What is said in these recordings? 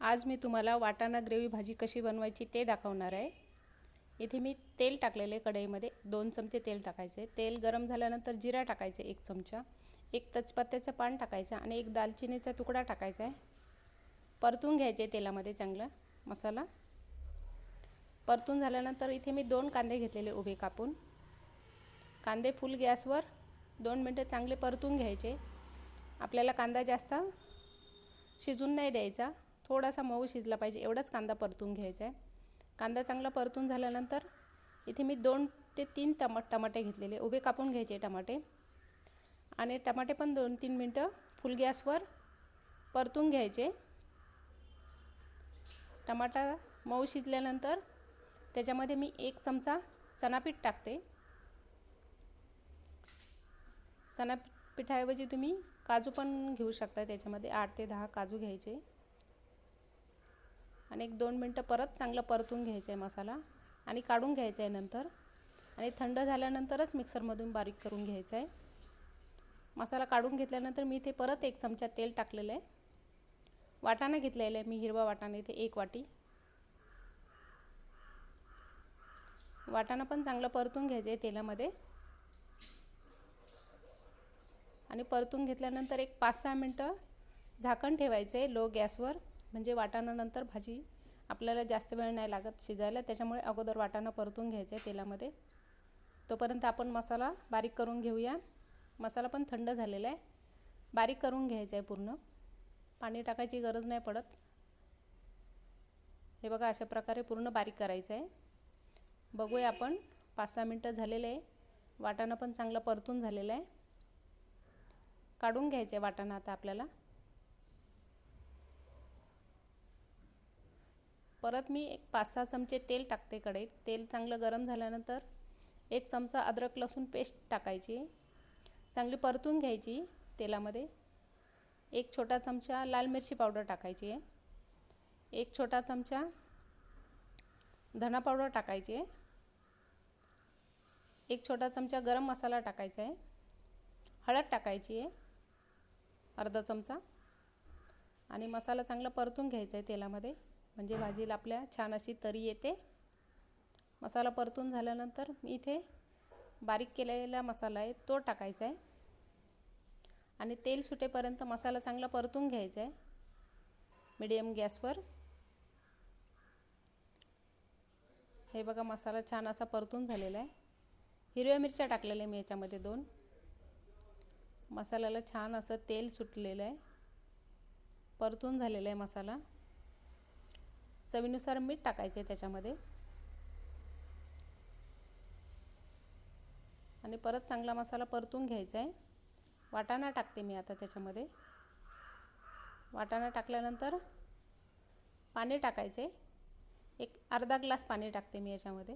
आज मी तुम्हाला वाटाणा ग्रेव्ही भाजी कशी बनवायची ते दाखवणार आहे। इथे मी तेल टाकलेले कढईमध्ये 2 चमचे तेल टाकायचे। तेल गरम झाल्यानंतर जिरा टाकायचे 1 चमचा, 1 तेजपत्त्याचं पान टाकायचं आणि 1 दालचिनीचा तुकडा टाकायचा आहे। परतून घ्यायचे तेलामध्ये चांगला मसाला। परतून झाल्यानंतर इथे मी 2 कांदे घेतलेले उभे कापून। कांदे फुल गॅसवर 2 मिनिटे चांगले परतून घ्यायचे। आपल्याला कांदा जास्त शिजून नाही द्यायचा, थोडासा मऊ शिजला पाहिजे एवढाच कांदा परतून घ्यायचा आहे। कांदा चांगला परतून झाल्यानंतर इथे मी 2 ते 3 टमाटे घेतलेले उभे कापून घ्यायचे टमाटे आणि टमाटे पण 2-3 मिनिटं फुल गॅसवर परतून घ्यायचे। टमाटा मऊ शिजल्यानंतर त्याच्यामध्ये मी 1 चमचा चणापीठ टाकते। चणापीठाऐवजी तुम्ही काजू पण घेऊ शकता, त्याच्यामध्ये 8 ते 10 काजू घ्यायचे आणि 1-2 मिनिटं परत चांगलं परतून घ्यायचं आहे मसाला आणि काढून घ्यायचं आहे नंतर, आणि थंड झाल्यानंतरच मिक्सरमधून बारीक करून घ्यायचं आहे। मसाला काढून घेतल्यानंतर मी इथे परत 1 चमचा तेल टाकलेलं आहे। वाटाणा घेतलेला आहे मी, हिरवा वाटाणा इथे 1 वाटी। वाटाणा पण चांगलं परतून घ्यायचं आहे तेलामध्ये आणि परतून घेतल्यानंतर एक 5-6 मिनिटं झाकण ठेवायचं आहे लो गॅसवर, म्हणजे वाटाणा नंतर भाजी आपल्याला जास्त वेळ नाही लागत शिजायला, त्याच्यामुळे अगोदर वाटाणा परतून घ्यायचा आहे तेलामध्ये। तोपर्यंत आपण मसाला बारीक करून घेऊया। मसाला पण थंड झालेला आहे, बारीक करून घ्यायचा आहे पूर्ण, पाणी टाकायची गरज नाही पडत। हे बघा अशा प्रकारे पूर्ण बारीक करायचं आहे। बघूया आपण 5-6 मिनिटं झालेले आहे, वाटाणा पण चांगला परतून झालेला आहे। काढून घ्यायचं आहे वाटाणा आता आपल्याला। परत मी 5-6 चमचे तेल टाकते कढईत। तेल चांगलं गरम झाल्यानंतर 1 चमचा अद्रक लसूण पेस्ट टाकायची, चांगली परतून घ्यायची तेलामध्ये। 1 छोटा चमचा लाल मिरची पावडर टाकायची आहे, 1 छोटा चमचा धना पावडर टाकायची आहे, 1 छोटा चमचा गरम मसाला टाकायचा आहे, हळद टाकायची आहे अर्धा चमचा, आणि मसाला चांगला परतून घ्यायचा आहे तेलामध्ये, म्हणजे भाजीला आपल्या छान अशी तरी येते। मसाला परतून झाल्यानंतर मी इथे बारीक केलेला मसाला आहे तो टाकायचा आहे आणि तेल सुटेपर्यंत मसाला चांगला परतून घ्यायचा आहे मीडियम गॅसवर। हे बघा मसाला छान असा परतून झालेला आहे। हिरव्या मिरच्या टाकलेल्या मी याच्यामध्ये 2। मसाल्याला छान असं तेल सुटलेलं आहे, परतून झालेला आहे मसाला। चवीनुसार मीठ टाकायचे आहे त्याच्यामध्ये आणि परत चांगला मसाला परतून घ्यायचा आहे। वाटाणा टाकते मी आता त्याच्यामध्ये। वाटाणा टाकल्यानंतर पाणी टाकायचे, एक अर्धा ग्लास पाणी टाकते मी याच्यामध्ये।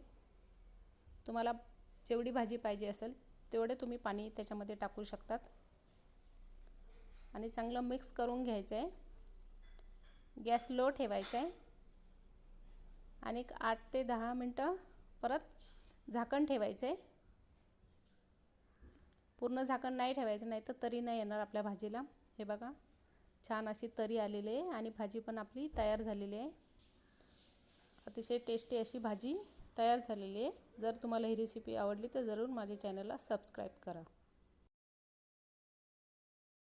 तुम्हाला जेवढी भाजी पाहिजे असेल तेवढे तुम्ही पाणी त्याच्यामध्ये टाकू शकतात आणि चांगलं मिक्स करून घ्यायचं आहे। गॅस लो ठेवायचा आहे आणि 8 ते 10 मिनिटं परत झाकण ठेवायचं आहे। पूर्ण झाकण नाही ठेवायचं, नाही तर तरी नाही येणार आपल्या भाजीला। हे बघा छान अशी तरी आलेली आहे आणि भाजी पण आपली तयार झालेली आहे। अतिशय टेस्टी अशी भाजी तयार झालेली आहे। जर तुम्हाला ही रेसिपी आवडली तर जरूर माझ्या चॅनलला सबस्क्राईब करा।